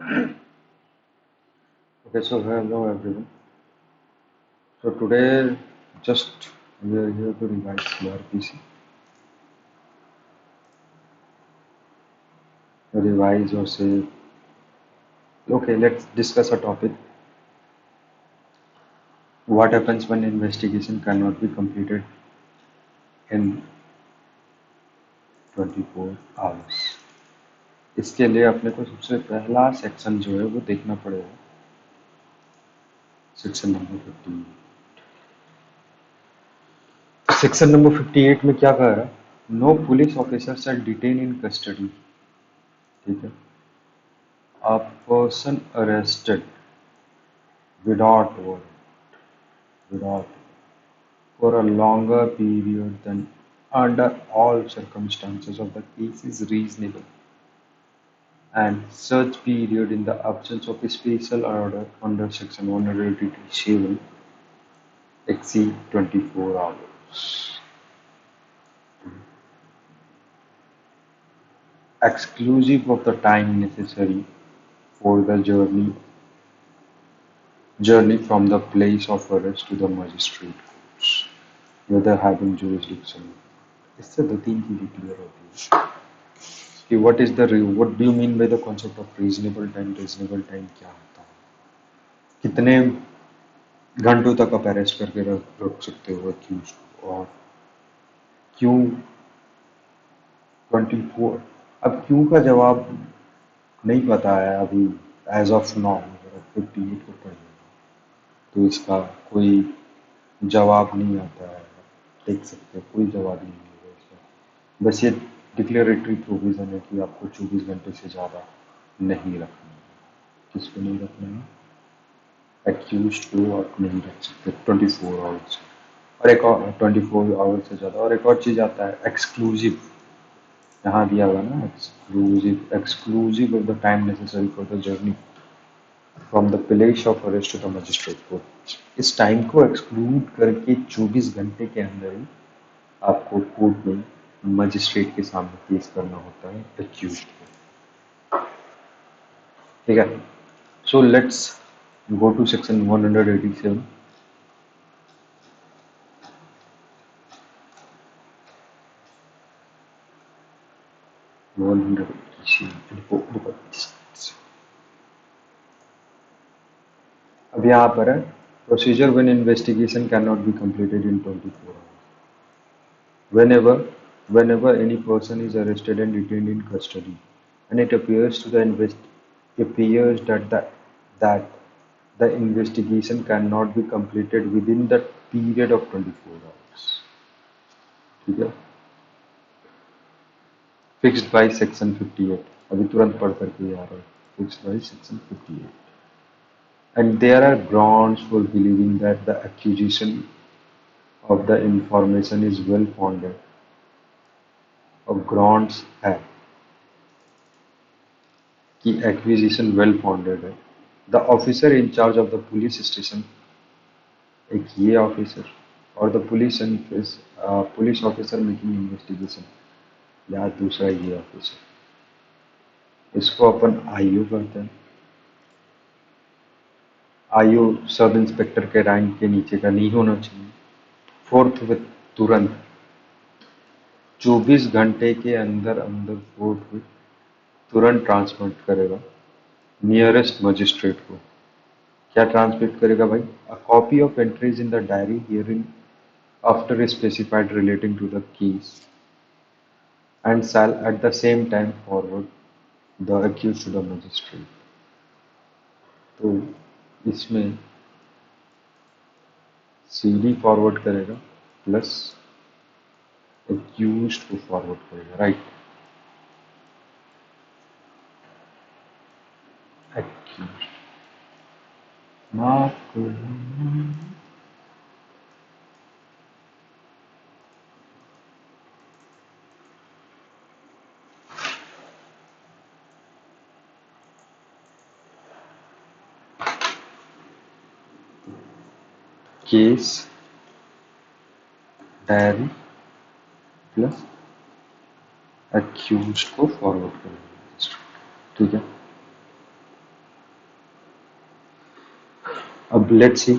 Okay, so hello everyone. So today, just we are here to revise your PC, revise or say, okay, let's discuss a topic. What happens when investigation cannot be completed in 24 hours? इसके लिए अपने को सबसे पहला section जो है वो देखना पड़ेगा, सेक्शन नंबर 58। सेक्शन नंबर 58 में क्या कह रहा है? No police officer shall detain in custody, ठीक है, a person arrested without warrant, without for a longer period than under all circumstances of the case is reasonable, and such period in the absence of a special order under section 187 exceed 24 hours, exclusive of the time necessary for the journey from the place of arrest to the magistrate courts, whether having jurisdiction. इससे दो तीन चीजें clear होती है कि what do you mean by the concept of reasonable time? Reasonable time क्या होता है? कितने घंटों तक आप अरेस्ट करके रख सकते हो accused को, और क्यों 24? अब क्यों का जवाब नहीं पता है अभी, एज ऑफ नाउ। अगर आप 58 को पढ़िए तो इसका कोई जवाब नहीं आता है, देख सकते हो कोई जवाब नहीं मिलेगा इसका। बस ये डिक्लेरेटरी प्रोविजन है कि आपको 24 घंटे से ज़्यादा नहीं रखना है। किसको नहीं रखना है? एक्यूज को आप नहीं रख सकते 24 आवर्स, और एक और 24 आवर्स से ज़्यादा। और एक और चीज़ आता है एक्सक्लूसिव, यहाँ दिया हुआ ना, exclusive, exclusive of the time necessary for the journey from the place of arrest to the magistrate court. इस टाइम को एक्सक्लूड करके 24 घंटे के अंदर ही आपको कोर्ट में मजिस्ट्रेट के सामने पेश करना होता है एक्यूज को, ठीक है। सो लेट्स गो टू सेक्शन 187। अब यहाँ पर है procedure when investigation cannot be completed in 24 hours. Whenever any person is arrested and detained in custody, and it appears that the investigation cannot be completed within the period of 24 hours, ठीक है, fixed by section 58। अभी तुरंत पढ़ करके आ रहा है, fixed by section 58, and there are grounds for believing that the accusation of the information is well founded, और grounds है कि एक्विजिशन वेल फाउंडेड है। The officer in charge of the police station, एक ये ऑफिसर, और the police officer making investigation, या दूसरा ये ऑफिसर, इसको अपन आईओ कहते हैं। आईओ सब इंस्पेक्टर के रैंक के नीचे का नहीं होना चाहिए। फोर्थ विथ तुरंत 24 घंटे के अंदर अंदर कोर्ट में तुरंत ट्रांसमिट करेगा नियरेस्ट मजिस्ट्रेट को। क्या ट्रांसमिट करेगा भाई? A copy of entries in the diary hereinafter specified relating to the case, and shall at the same time forward the accused to the magistrate. तो इसमें CD forward करेगा plus accused को forward करेगा, right. Accused माफ करना, case diary plus accused को forward करेगा, ठीक है। अब लेट्स सी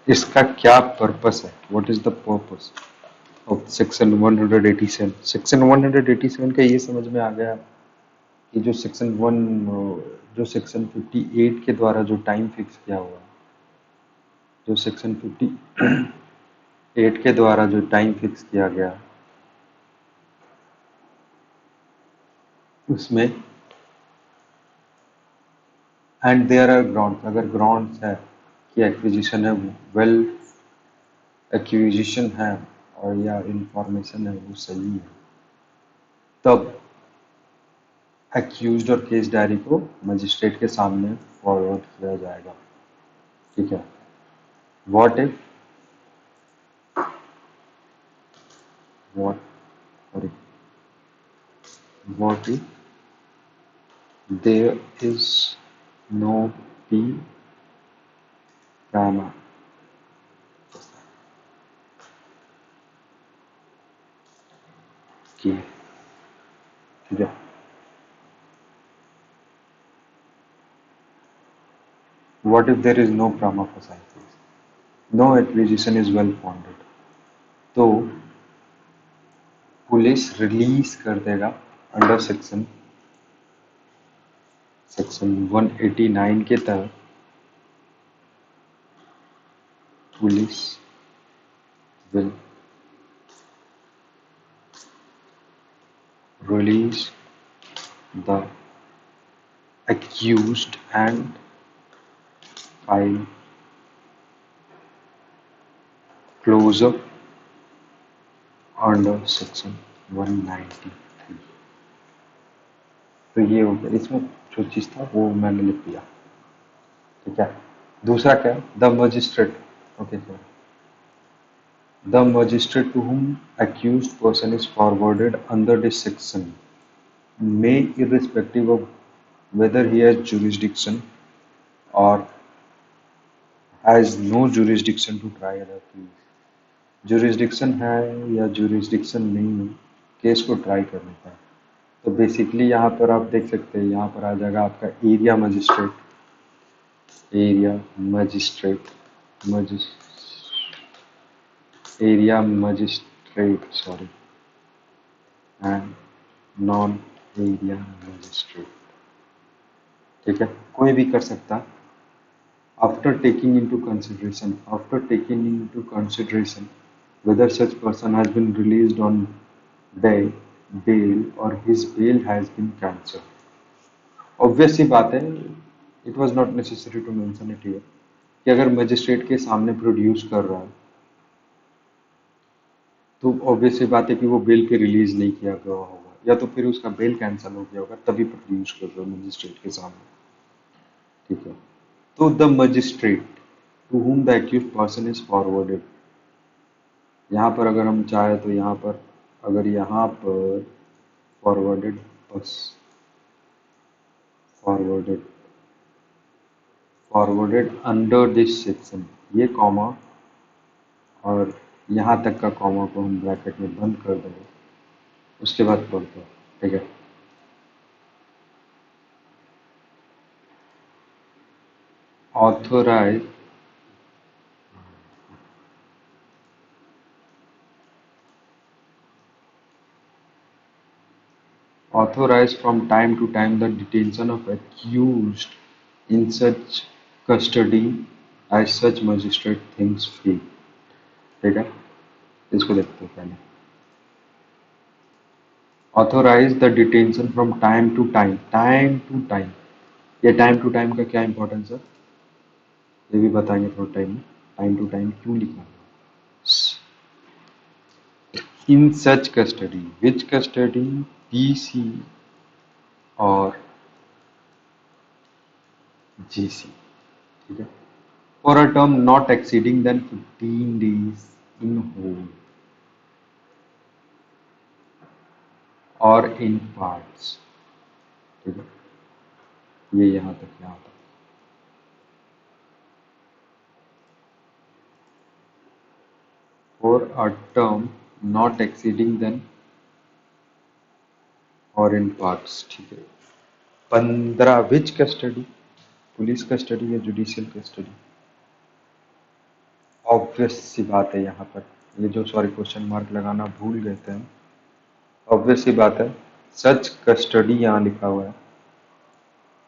इसका क्या पर्पस है, what is the purpose of section 187। Section 187 का ये समझ में आ गया कि जो सेक्शन 1 जो सेक्शन 58 के द्वारा जो टाइम फिक्स किया हुआ है, जो सेक्शन 58 के द्वारा जो टाइम फिक्स किया गया उसमें एंड देयर आर ग्राउंड्स, अगर ग्राउंड्स है कि एक्विजिशन है, वेल एक्विजिशन है और या इंफॉर्मेशन है वो सही है, तब एक्यूज्ड और केस डायरी को मजिस्ट्रेट के सामने फॉरवर्ड किया जाएगा। ठीक है। What if what sorry what if there is no P prima की। ठीक है। What if there is no prima facie, no acquisition is well founded, तो पुलिस रिलीज कर देगा अंडर सेक्शन 189 के तहत police will release the accused and file closure under section 193। तो ये हो गया, इसमें जो चीज था वो मैंने लिख दिया। ठीक है। दूसरा क्या, the magistrate, okay sir, the magistrate to whom accused person is forwarded under this section may, irrespective of whether he has jurisdiction or has no jurisdiction to try the case, jurisdiction है या jurisdiction नहीं है case को try करने का, तो basically यहाँ पर आप देख सकते हैं, यहाँ पर आ जाएगा आपका area magistrate, area magistrate area magistrate sorry and non area magistrate. ठीक है, कोई भी कर सकता। After taking into consideration whether such person has been released on bail or his bail has been cancelled। Obvious सी बात है, it was not necessary to mention it here, कि अगर मजिस्ट्रेट के सामने प्रोड्यूस कर रहा है तो ऑब्वियस सी बात है कि वो बेल पे रिलीज नहीं किया गया होगा, या तो फिर उसका बेल कैंसिल हो गया होगा तभी प्रोड्यूस कर रहा है मजिस्ट्रेट के सामने। ठीक है। तो the magistrate to whom the accused person is forwarded, यहाँ पर अगर हम चाहे तो यहाँ पर अगर यहाँ पर फॉरवर्डेड बस forwarded forwarded under this section, ये कॉमा और यहाँ तक का कॉमा को हम ब्रैकेट में बंद कर देंगे, उसके बाद पढ़ते हैं। ठीक है। Authorize authorize from time to time the detention of accused in such custody as such magistrate thinks fit। ठीक है, इसको देखते हैं पहले। Authorize the detention from time to time, time to time, ये टाइम टू टाइम का क्या importance है ये भी बताएंगे थोड़ा टाइम में, टाइम टू टाइम क्यों लिखा है। In such custody, which custody, PC और जीसी। ठीक है। For a term not exceeding than 15 days in whole or in parts. ठीक है, ये यहाँ तक यहाँ तक। For a term not exceeding than or in parts. ठीक है। 15 विच कस्टडी, पुलिस कस्टडी या जुडिशियल कस्टडी? ऑब्वियस सी बात है यहाँ पर, ये जो सॉरी क्वेश्चन मार्क लगाना भूल गए थे हम। ऑब्वियस सी बात है, सच कस्टडी यहाँ लिखा हुआ है,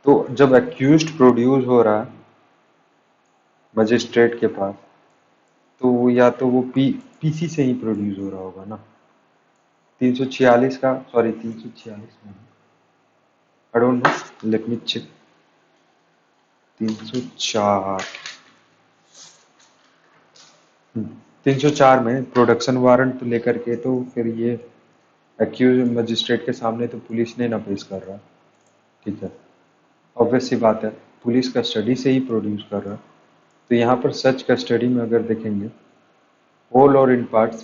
तो जब एक्यूज्ड प्रोड्यूस हो रहा है मजिस्ट्रेट के पास, तो या तो वो पीसी से ही प्रोड्यूस हो रहा होगा ना। 346 का, सॉरी 346 में, I don't know, let me check. 304, 304 में प्रोडक्शन वारंट लेकर के तो फिर ये एक्यूज मजिस्ट्रेट के सामने तो पुलिस ने ना पेश कर रहा, ठीक है। ऑब्वियस सी बात है, पुलिस कस्टडी से ही प्रोड्यूस कर रहा है, तो यहाँ पर सच कस्टडी में अगर देखेंगे होल और इन पार्ट्स,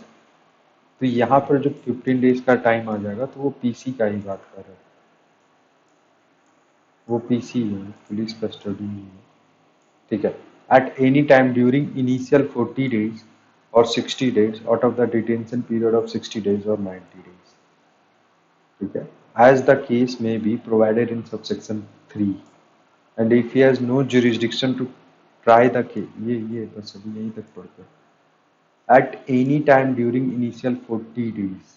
तो यहाँ पर जो 15 डेज का टाइम आ जाएगा तो वो पीसी का ही बात कर रहा है, वो पीसी है, पुलिस कस्टडी है, ठीक है। At any time during initial 40 days or 60 days out of the detention period of 60 days or 90 days, ठीक है। As the case may be provided in subsection 3 and if he has no jurisdiction to try the case, ये बस अभी यहीं तक पढ़ते हैं। at any time during initial 40 days,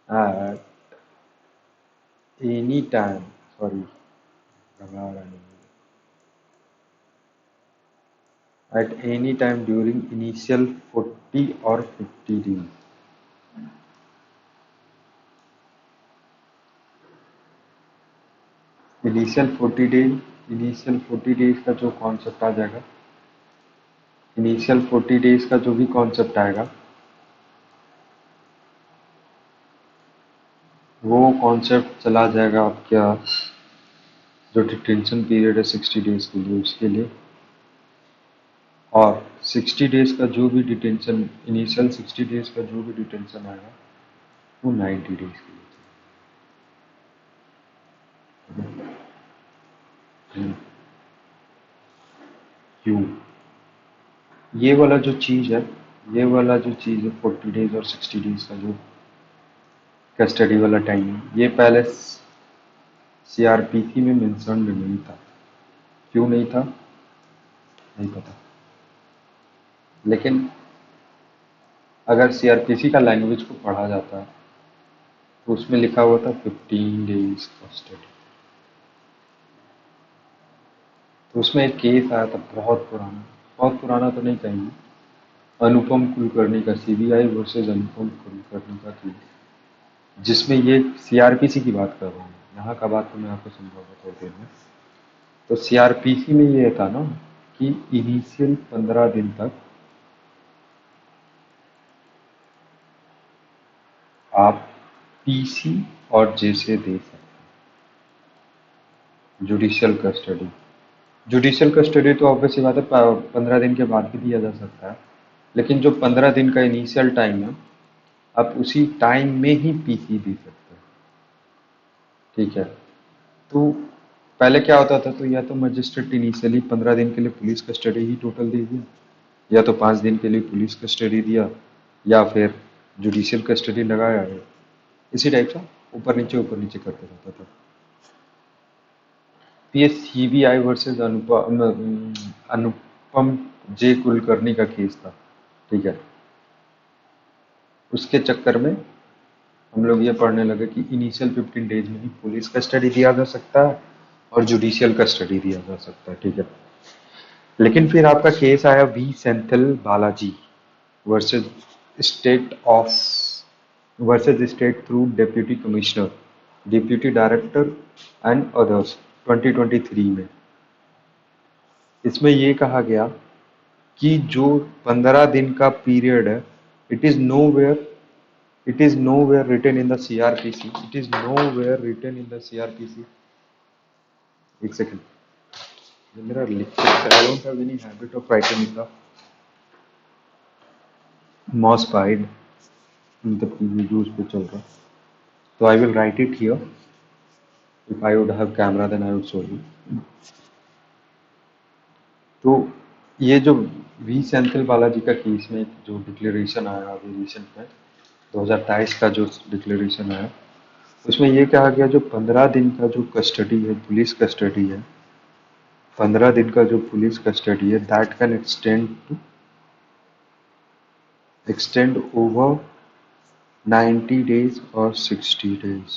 at any time, sorry, at any time during initial 40 or 50 days, initial 40 days का जो concept आ जाएगा, इनिशियल 40 डेज का जो भी कॉन्सेप्ट आएगा, वो कॉन्सेप्ट चला जाएगा आपका जो डिटेंशन पीरियड है 60 डेज के लिए, उसके लिए, और 60 डेज का जो भी डिटेंशन, इनिशियल 60 डेज का जो भी डिटेंशन आएगा वो 90 डेज के लिए। क्यों? ये वाला जो चीज़ है, ये वाला जो चीज़ है 40 डेज और 60 डेज का जो कस्टडी वाला टाइम है, ये पहले सीआरपीसी में मेंशन्ड नहीं था। क्यों नहीं था नहीं पता, लेकिन अगर सीआरपीसी का लैंग्वेज को पढ़ा जाता है तो उसमें लिखा हुआ था 15 डेज कस्टडी। तो उसमें एक केस आया था बहुत पुराना तो नहीं कहेंगे, अनुपम कुलकर्णी का, सीबीआई वर्सेस अनुपम कुलकर्णी का केस, जिसमें ये सीआरपीसी की बात कर रहा हूँ, यहाँ का बात तो मैं आपको समझाऊंगा थोड़ी देर में। तो सीआरपीसी में ये था ना कि इनिशियल 15 दिन तक आप पीसी और जेसे दे सकते हैं जुडिशियल कस्टडी तो ऑब्वियसली बात है 15 दिन के बाद भी दिया जा सकता है, लेकिन जो 15 दिन का इनिशियल टाइम है आप उसी टाइम में ही पीसी दे सकते हैं, ठीक है। तो पहले क्या होता था, तो या तो मजिस्ट्रेट इनिशियली 15 दिन के लिए पुलिस कस्टडी ही टोटल दे दिया, या तो 5 दिन के लिए पुलिस कस्टडी दिया, या फिर जुडिशियल कस्टडी लगाया, इसी टाइप से ऊपर नीचे करते रहता था। ये सीबीआई वर्सेस अनुपम जे कुलकर्णी का केस था, ठीक है। उसके चक्कर में हम लोग ये पढ़ने लगे कि इनिशियल 15 डेज में ही पुलिस कस्टडी दिया जा सकता है और जुडिशियल कस्टडी दिया जा सकता है, ठीक है। लेकिन फिर आपका केस आया V Senthil Balaji versus state of versus state through deputy commissioner, deputy director and others 2023 में। इसमें ये कहा गया कि जो 15 दिन का पीरियड है, it is nowhere written in the CRPC. It is nowhere written in the CRPC. एक सेकंड, ये मेरा लिखते है, I don't have any habit of writing in the mouse pad, मतलब यूज पे चल रहा, तो I will write it here. If I would have camera then I would show you. तो ये जो वी सेंथिल बालाजी का केस में जो डिक्लेरेशन आया अभी रिसेंट में 2023 का जो डिक्लेरेशन आया, उसमें ये कहा गया जो 15 दिन का जो कस्टडी है, पुलिस कस्टडी है, 15 दिन का जो पुलिस कस्टडी है that can extend over 90 days or 60 days.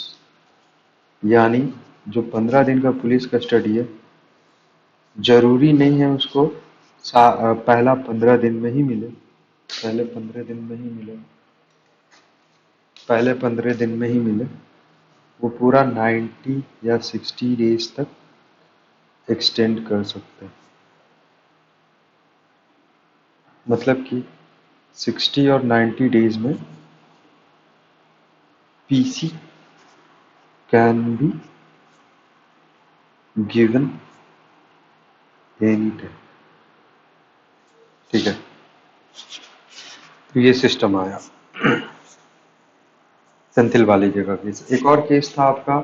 यानी जो 15 दिन का पुलिस कस्टडी है जरूरी नहीं है उसको पहला 15 दिन में ही मिले, पहले 15 दिन में ही मिले, पहले 15 दिन में ही मिले, वो पूरा 90 या 60 डेज तक एक्सटेंड कर सकते हैं। मतलब कि 60 और 90 डेज में PC can be given any time. ठीक है, तो ये सिस्टम आया सेंथिल वाली जगह केस। एक और केस था आपका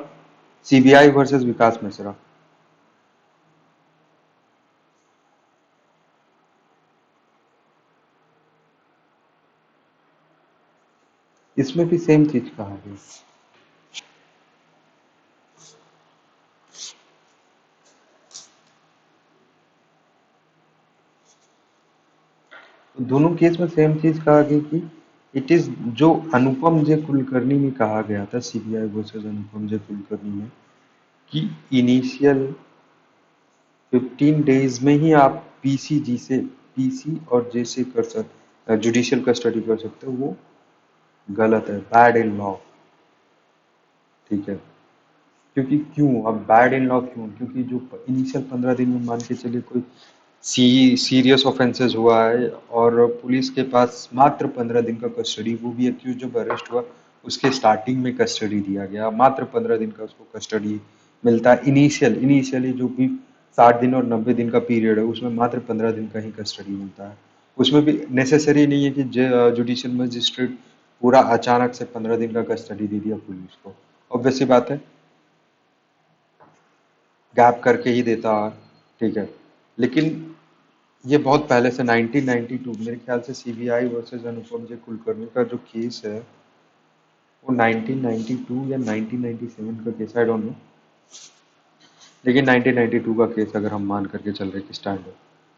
सीबीआई वर्सेस विकास मिश्रा। इसमें भी सेम चीज कहा गया। तो दोनों केस में सेम चीज कहा गया कि इट इज जो अनुपम जे कुलकर्णी में कहा गया था सीबीआई वर्सेस अनुपम जे कुलकर्णी में कि इनिशियल 15 डेज में ही आप पीसीजी से पीसी और जे से कर सकते, जुडिशियल कस्टडी कर सकते हो, वो गलत है, बैड इन लॉ। ठीक है, क्योंकि क्यों अब बैड इन लॉ क्यों? क्योंकि जो इनिशियल 15 दिन में मान के चलिए कोई सीरियस ऑफेंसेस हुआ है और पुलिस के पास मात्र 15 दिन का कस्टडी, वो भी एक्यूज जब अरेस्ट हुआ उसके स्टार्टिंग में कस्टडी दिया गया, मात्र 15 दिन का उसको कस्टडी मिलता है। इनिशियली जो भी 60 दिन और 90 दिन का पीरियड है उसमें मात्र 15 दिन का ही कस्टडी मिलता है। उसमें भी नेसेसरी नहीं है कि जुडिशियल मजिस्ट्रेट पूरा अचानक से 15 दिन का कस्टडी दे दिया पुलिस को, ऑब्वियस सी बात है, गैप करके ही देता है। ठीक है, लेकिन ये बहुत पहले से 1992 मेरे ख्याल से सीबीआई वर्सेस अनुपम जे कुलकर्णी का जो केस है वो 1992 या 1997 का केस, आई डोंट नो, लेकिन 1992 का केस अगर हम मान करके चल रहे कि स्टैंडर्ड,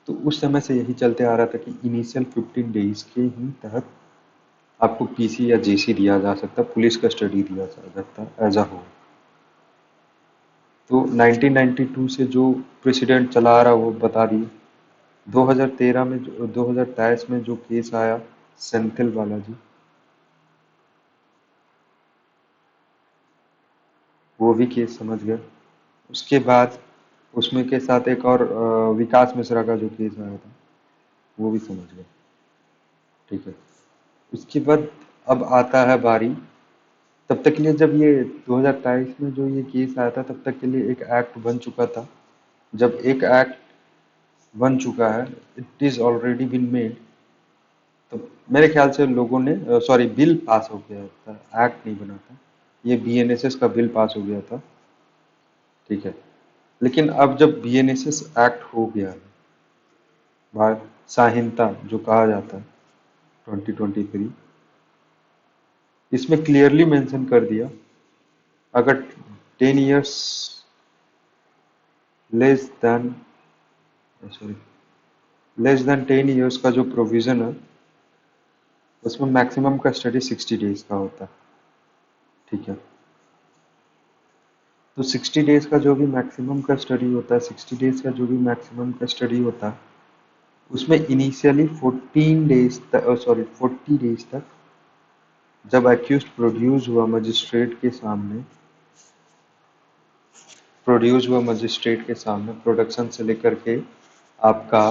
तो उस समय से यही चलते आ रहा था कि इनिशियल 15 डेज के ही तहत आपको पीसी या जेसी दिया जा सकता, पुलिस कस्टडी दिया जा सकता एज अ होल। तो 1992 से जो प्रेसिडेंट चला आ रहा वो बता दिए। 2013 में 2023 में जो केस आया सेंथिल बालाजी, वो भी केस समझ गए। उसके बाद उसमें के साथ एक और विकास मिश्रा का जो केस आया था वो भी समझ गए। ठीक है, उसके बाद अब आता है बारी, तब तक के लिए जब ये 2023 में जो ये केस आया था तब तक के लिए एक एक्ट बन चुका था। जब एक एक्ट बन चुका है, it is already been made, तो मेरे ख्याल से लोगों ने सॉरी बिल पास हो गया था, एक्ट नहीं बना था, ये बीएनएसएस का बिल पास हो गया था। ठीक है, लेकिन अब जब बीएनएसएस एक्ट हो गया है, संहिता जो कहा जाता है 2023, इसमें क्लियरली मेंशन कर दिया अगर 10 years less than sorry less than 10 years का जो प्रोविजन है उसमें मैक्सिमम का स्टडी 60 डेज का होता है। ठीक है, तो 60 डेज का जो भी मैक्सिमम का स्टडी होता है, 60 डेज का जो भी मैक्सिमम का स्टडी होता है, उसमें इनिशियली 14 डेज तक, सॉरी 40 डेज तक जब एक्यूज प्रोड्यूस हुआ मजिस्ट्रेट के सामने प्रोडक्शन से लेकर के आपका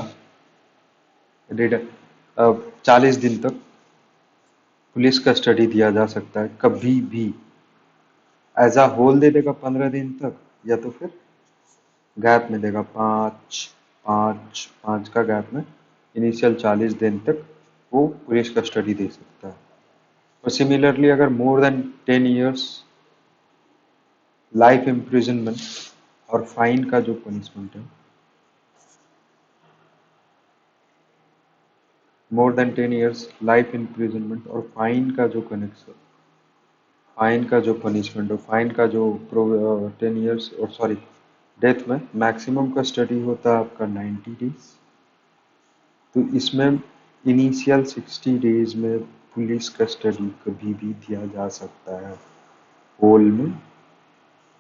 40 दिन तक पुलिस कस्टडी दिया जा सकता है कभी भी। एज अ होल दे देगा 15 दिन तक, या तो फिर गैप में देगा, पाँच पाँच पाँच का गैप में इनिशियल 40 दिन तक वो पुलिस कस्टडी दे सकता है। और सिमिलरली अगर more than 10 years, life imprisonment और फाइन का जो पनिशमेंट है, more than 10 years life imprisonment और फाइन का जो पनिशमेंट और फाइन का जो 10 years और सॉरी डेथ में मैक्सिमम कस्टडी होता है आपका 90 डेज। तो इसमें इनिशियल 60 डेज में पुलिस कस्टडी कभी भी दिया जा सकता है, होल में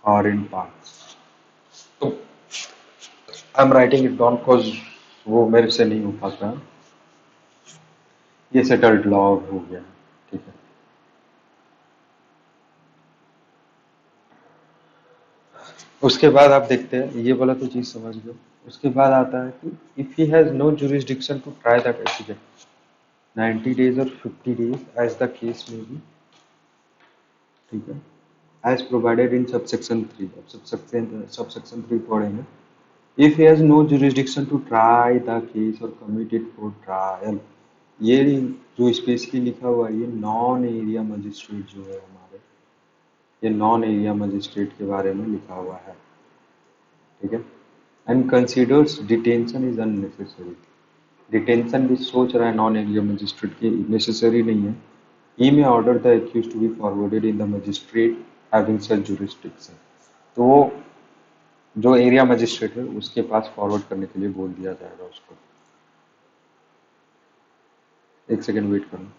और इन पार्ट्स। तो I am writing it down because वो मेरे से नहीं हो पाता। ये सेटल्ड लॉ हो गया, ठीक है। उसके बाद आप देखते हैं, ये वाला तो चीज समझ गए। उसके बाद आता है कि if he has no jurisdiction to try the case, 90 days or 50 days as the case may be, ठीक है, एज प्रोवाइडेड इन सबसेक्शन 3। अब सबसेक्शन 3 पढ़ेंगे। If he has no jurisdiction to try the case or commit it for trial, ये जो specially लिखा हुआ है, ये नॉन एरिया मजिस्ट्रेट जो है हमारे, ये नॉन एरिया मजिस्ट्रेट के बारे में लिखा हुआ है, ठीक है। And considers detention is unnecessary. Detention भी सोच रहा है नॉन एरिया मजिस्ट्रेट की नेसेसरी नहीं है। He may order the accused to be forwarded in the magistrate having such jurisdiction. तो वो जो एरिया मजिस्ट्रेट है उसके पास फॉरवर्ड करने के लिए बोल दिया जाएगा उसको। एक सेकेंड वेट करना।